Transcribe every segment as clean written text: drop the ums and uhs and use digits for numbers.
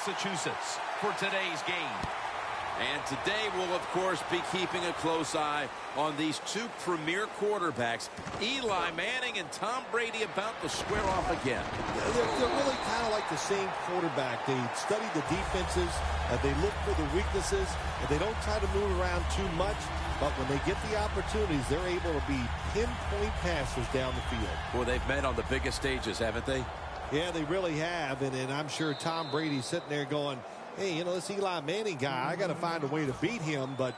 Massachusetts, for today's game. And today we'll, of course, be keeping a close eye on these two premier quarterbacks, Eli Manning and Tom Brady, about to square off again. They're really kind of like the same quarterback. They study the defenses, they look for the weaknesses, and they don't try to move around too much. But when they get the opportunities, they're able to be pinpoint passers down the field. Well, they've met on the biggest stages, haven't they? Yeah, they really have. And I'm sure Tom Brady's sitting there going, hey, you know, this Eli Manning guy, I got to find a way to beat him. But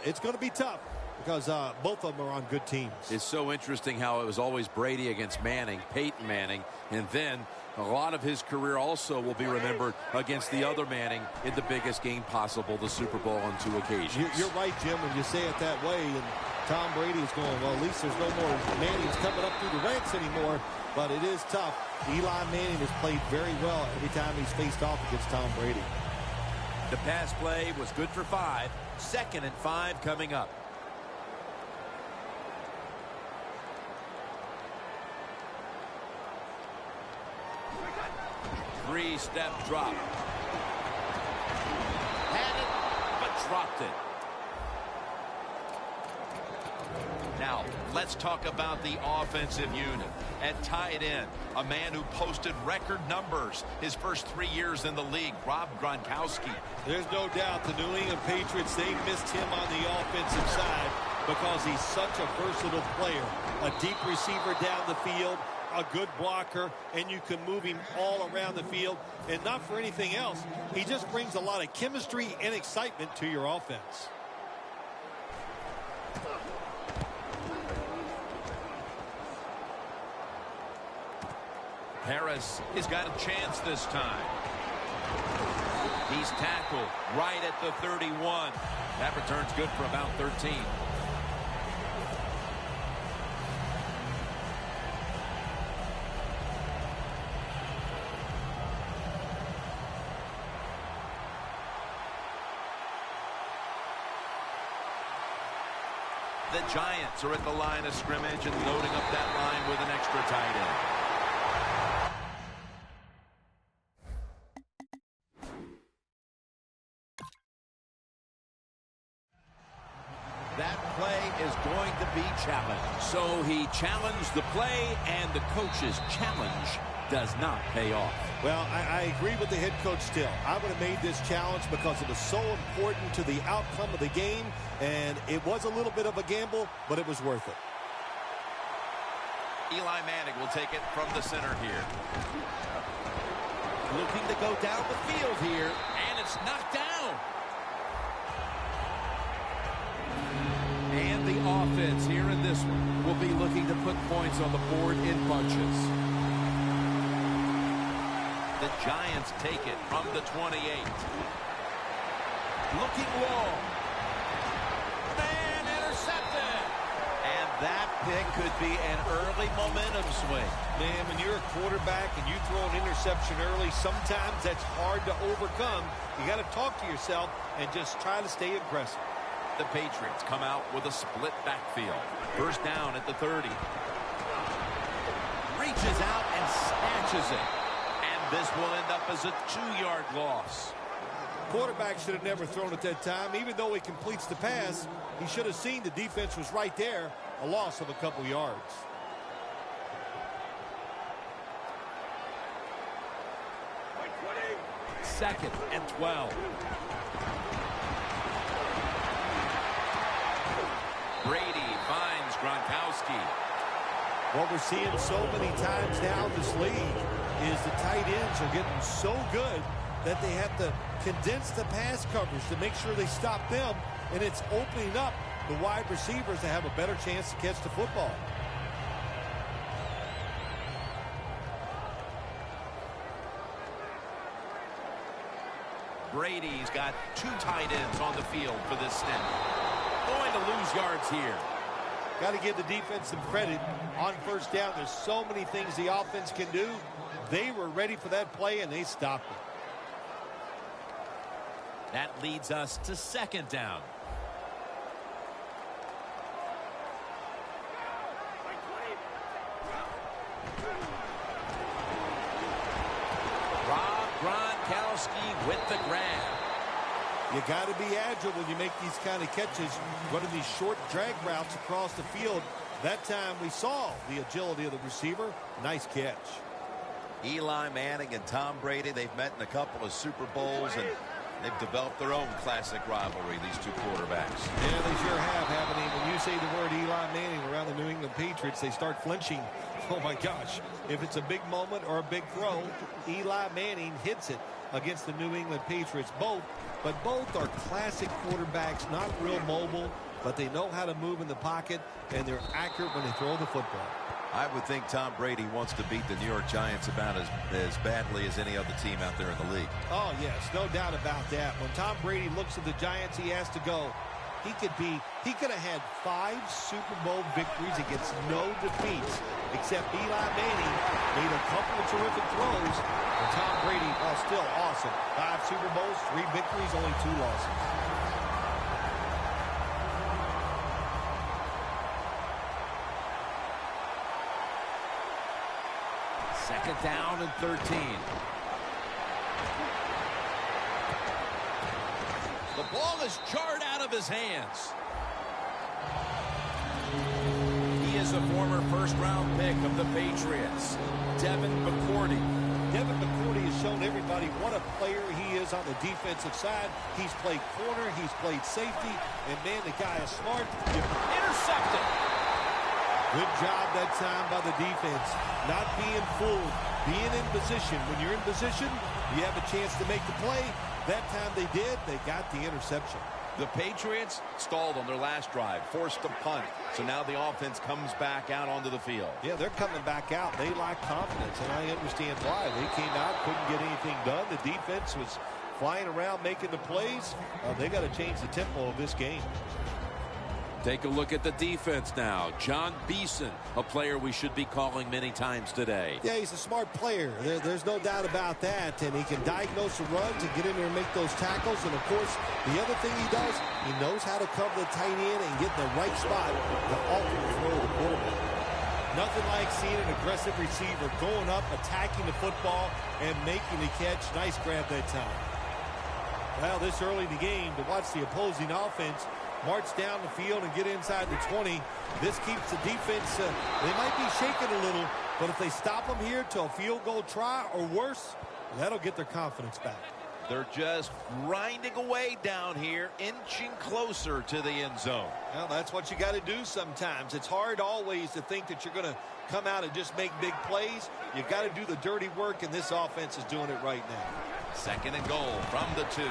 it's going to be tough because both of them are on good teams. It's so interesting how it was always Brady against Manning, Peyton Manning, and then a lot of his career also will be remembered against the other Manning in the biggest game possible, the Super Bowl, on 2 occasions. You're right, Jim, when you say it that way. And Tom Brady is going, well, at least there's no more Mannings coming up through the ranks anymore. But it is tough. Eli Manning has played very well every time he's faced off against Tom Brady. The pass play was good for 5. 2nd and 5 coming up. Three-step drop. Had it, but dropped it. Now, let's talk about the offensive unit. At tight end, a man who posted record numbers his first 3 years in the league, Rob Gronkowski. There's no doubt the New England Patriots, they missed him on the offensive side because he's such a versatile player. A deep receiver down the field, a good blocker, and you can move him all around the field. And not for anything else, he just brings a lot of chemistry and excitement to your offense. Harris has got a chance this time. He's tackled right at the 31. That return's good for about 13. The Giants are at the line of scrimmage and loading up that line with an extra tight end. That play is going to be challenged. So he challenged the play, and the coach's challenge does not pay off. Well, I agree with the head coach still. I would have made this challenge because it was so important to the outcome of the game, and it was a little bit of a gamble, but it was worth it. Eli Manning will take it from the center here. Looking to go down the field here, and it's knocked down. And the offense here in this one will be looking to put points on the board in bunches. The Giants take it from the 28. Looking long. And intercepted. And that pick could be an early momentum swing. Man, when you're a quarterback and you throw an interception early, sometimes that's hard to overcome. You got to talk to yourself and just try to stay aggressive. The Patriots come out with a split backfield. First down at the 30. Reaches out and snatches it. And this will end up as a 2-yard loss. Quarterback should have never thrown it that time. Even though he completes the pass, he should have seen the defense was right there. A loss of a couple yards. Second and 12. Brady finds Gronkowski. What we're seeing so many times now in this league is the tight ends are getting so good that they have to condense the pass coverage to make sure they stop them, and it's opening up the wide receivers to have a better chance to catch the football. Brady's got 2 tight ends on the field for this snap. Going to lose yards here. Got to give the defense some credit on first down. There's so many things the offense can do. They were ready for that play, and they stopped it. That leads us to second down. Rob Gronkowski Brady with the grab. You got to be agile when you make these kind of catches, running these short drag routes across the field. That time we saw the agility of the receiver. Nice catch. Eli Manning and Tom Brady, they've met in a couple of Super Bowls, and they've developed their own classic rivalry, these two quarterbacks. Yeah, they sure have, haven't they? When you say the word Eli Manning around the New England Patriots, they start flinching. Oh, my gosh. If it's a big moment or a big throw, Eli Manning hits it against the New England Patriots. Both are classic quarterbacks, not real mobile, but they know how to move in the pocket, and they're accurate when they throw the football. I would think Tom Brady wants to beat the New York Giants about as badly as any other team out there in the league. Oh, yes, no doubt about that. When Tom Brady looks at the Giants, he has to go. He could have had 5 Super Bowl victories against no defeats, except Eli Manning made a couple of terrific throws. And Tom Brady, still awesome. 5 Super Bowls, 3 victories, only 2 losses. Second down and 13. The ball is jarred out of his hands. He is a former first-round pick of the Patriots, Devin McCourty. Devin McCourty has shown everybody what a player he is on the defensive side. He's played corner, he's played safety, and man, the guy is smart. Intercepted. Good job that time by the defense. Not being fooled, being in position. When you're in position, you have a chance to make the play. That time they did. They got the interception. The Patriots stalled on their last drive, forced a punt. So now the offense comes back out onto the field. Yeah, they're coming back out. They lack confidence, and I understand why. They came out, couldn't get anything done. The defense was flying around making the plays. They got to change the tempo of this game. Take a look at the defense now. John Beeson, a player we should be calling many times today. Yeah, he's a smart player. There's no doubt about that. And he can diagnose the runs and get in there and make those tackles. And, of course, the other thing he does, he knows how to cover the tight end and get in the right spot to ultimately throw the quarterback. Nothing like seeing an aggressive receiver going up, attacking the football, and making the catch. Nice grab that time. Well, this early in the game, to watch the opposing offense march down the field and get inside the 20. This keeps the defense, they might be shaking a little, but if they stop them here to a field goal try or worse, that'll get their confidence back. They're just grinding away down here, inching closer to the end zone. Well, that's what you got to do sometimes. It's hard always to think that you're going to come out and just make big plays. You got to do the dirty work, and this offense is doing it right now. Second and goal from the 2.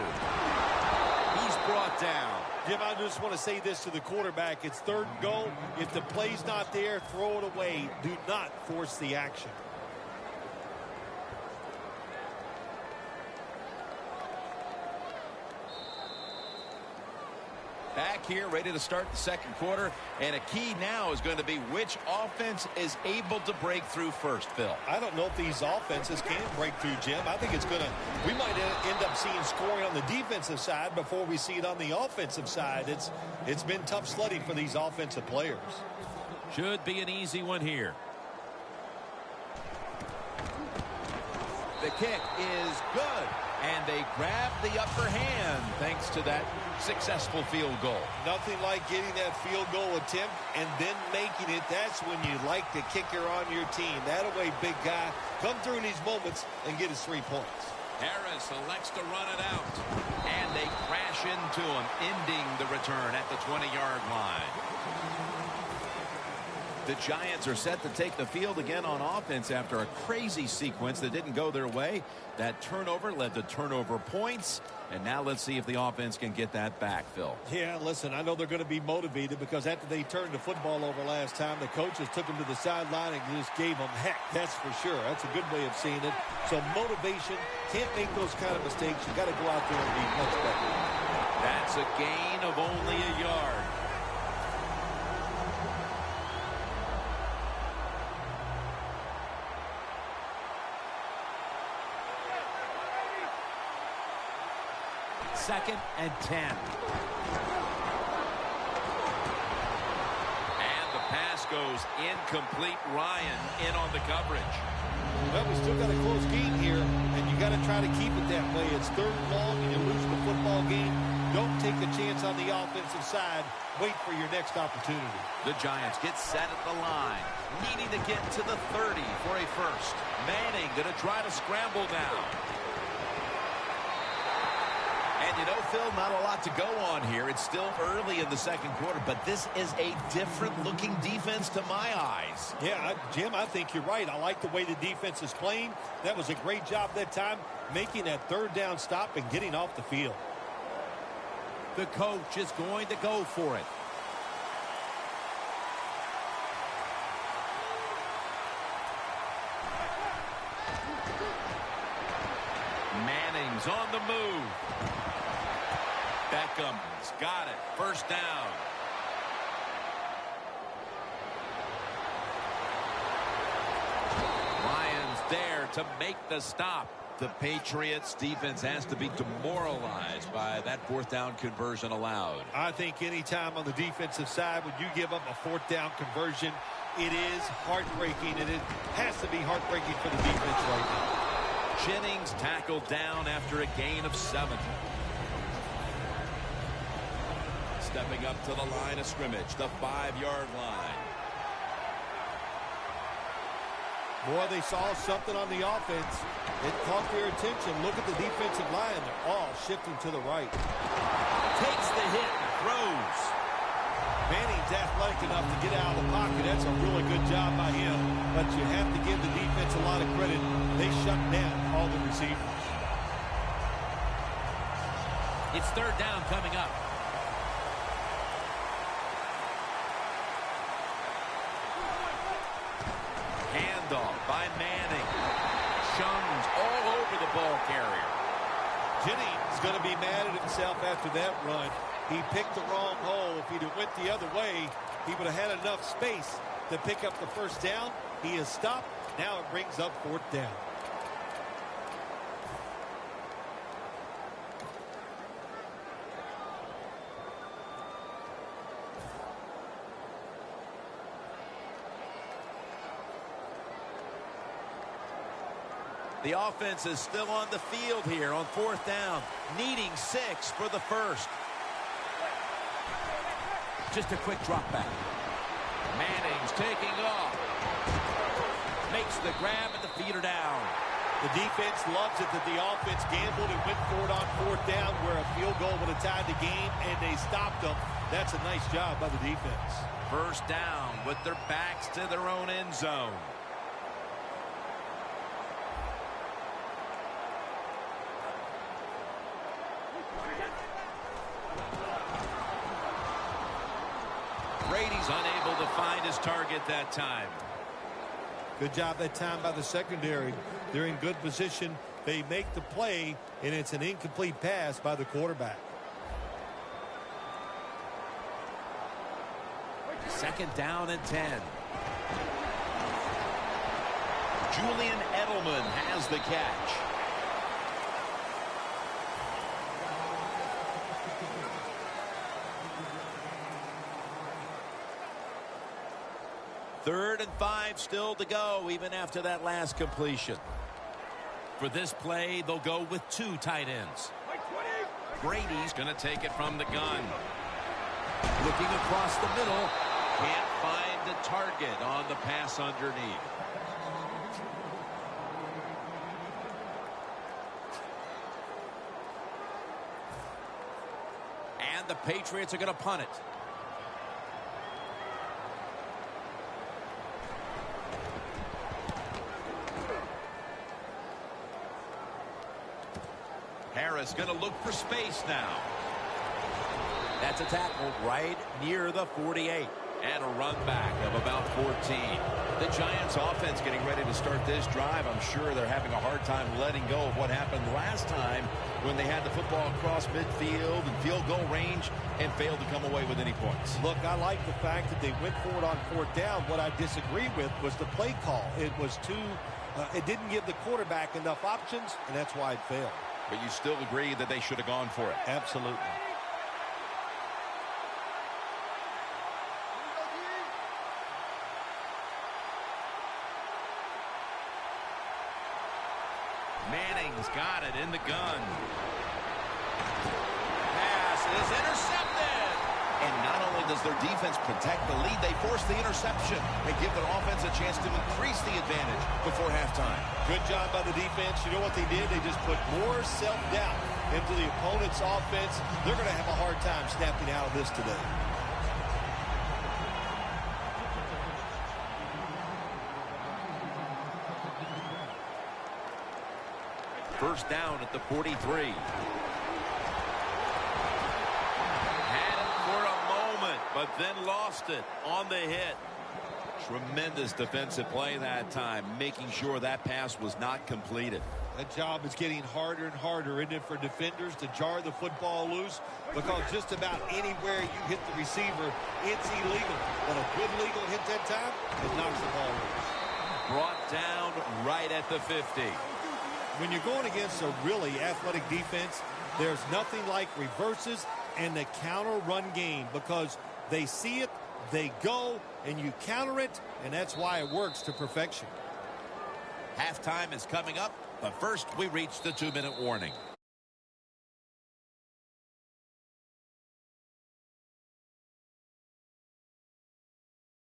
He's brought down. Jim, I just want to say this to the quarterback. It's third and goal. If the play's not there, throw it away. Do not force the action. Back here, ready to start the second quarter. And a key now is going to be which offense is able to break through first, Phil. I don't know if these offenses can break through, Jim. I think we might end up seeing scoring on the defensive side before we see it on the offensive side. It's been tough sledding for these offensive players. Should be an easy one here. The kick is good. And they grab the upper hand thanks to that successful field goal. Nothing like getting that field goal attempt and then making it. That's when you like the kicker on your team. That way, big guy, come through in these moments and get his 3 points. Harris elects to run it out. And they crash into him, ending the return at the 20-yard line. The Giants are set to take the field again on offense after a crazy sequence that didn't go their way. That turnover led to turnover points. And now let's see if the offense can get that back, Phil. Yeah, listen, I know they're going to be motivated because after they turned the football over last time, the coaches took them to the sideline and just gave them heck. That's for sure. That's a good way of seeing it. So motivation, can't make those kind of mistakes. You got to go out there and be much better. That's a gain of only a yard. Second and 10. And the pass goes incomplete. Ryan in on the coverage. Well, we still got a close game here, and you got to try to keep it that way. It's third and long, and you're losing the football game. Don't take a chance on the offensive side. Wait for your next opportunity. The Giants get set at the line, needing to get to the 30 for a first. Manning going to try to scramble now. And you know, Phil, not a lot to go on here. It's still early in the second quarter, but this is a different-looking defense to my eyes. Yeah, Jim, I think you're right. I like the way the defense is playing. That was a great job that time, making that third down stop and getting off the field. The coach is going to go for it. Manning's on the move. Beckham's got it. First down. Lions there to make the stop. The Patriots defense has to be demoralized by that fourth down conversion allowed. I think any time on the defensive side when you give up a fourth down conversion, it is heartbreaking, and it has to be heartbreaking for the defense right now. Jennings tackled down after a gain of 7. Stepping up to the line of scrimmage, the 5-yard line. Boy, they saw something on the offense. It caught their attention. Look at the defensive line. They're all shifting to the right. Takes the hit and throws. Manning's athletic enough to get out of the pocket. That's a really good job by him. But you have to give the defense a lot of credit. They shut down all the receivers. It's third down coming up. Handoff by Manning. Shun's all over the ball carrier. Jennings is going to be mad at himself after that run. He picked the wrong hole. If he'd have went the other way, he would have had enough space to pick up the first down. He has stopped. Now it brings up fourth down. The offense is still on the field here on fourth down, needing 6 for the first. Just a quick drop back. Manning's taking off. Makes the grab and the feet are down. The defense loves it that the offense gambled and went for it on fourth down where a field goal would have tied the game, and they stopped them. That's a nice job by the defense. First down with their backs to their own end zone. Brady's unable to find his target that time. Good job that time by the secondary. They're in good position. They make the play, and it's an incomplete pass by the quarterback. Second down and 10. Julian Edelman has the catch. Third and 5 still to go, even after that last completion. For this play, they'll go with 2 tight ends. Brady's going to take it from the gun. Looking across the middle. Can't find the target on the pass underneath. And the Patriots are going to punt it. Harris going to look for space now. That's a tackle right near the 48. And a run back of about 14. The Giants offense getting ready to start this drive. I'm sure they're having a hard time letting go of what happened last time when they had the football across midfield and field goal range and failed to come away with any points. Look, I like the fact that they went for it on fourth down. What I disagree with was the play call. It was it didn't give the quarterback enough options, and that's why it failed. But you still agree that they should have gone for it? Absolutely. in the gun. Pass is intercepted. And not only does their defense protect the lead, they force the interception and give their offense a chance to increase the advantage before halftime. Good job by the defense. You know what they did? They just put more self-doubt into the opponent's offense. They're going to have a hard time snapping out of this today. First down at the 43. Had it for a moment, but then lost it on the hit. Tremendous defensive play that time, making sure that pass was not completed. That job is getting harder and harder, isn't it, for defenders to jar the football loose? Because just about anywhere you hit the receiver, it's illegal. But a good legal hit that time, it knocks the ball loose. Brought down right at the 50. When you're going against a really athletic defense, there's nothing like reverses and the counter run game, because they see it, they go, and you counter it, and that's why it works to perfection. Halftime is coming up, but first we reach the 2-minute warning.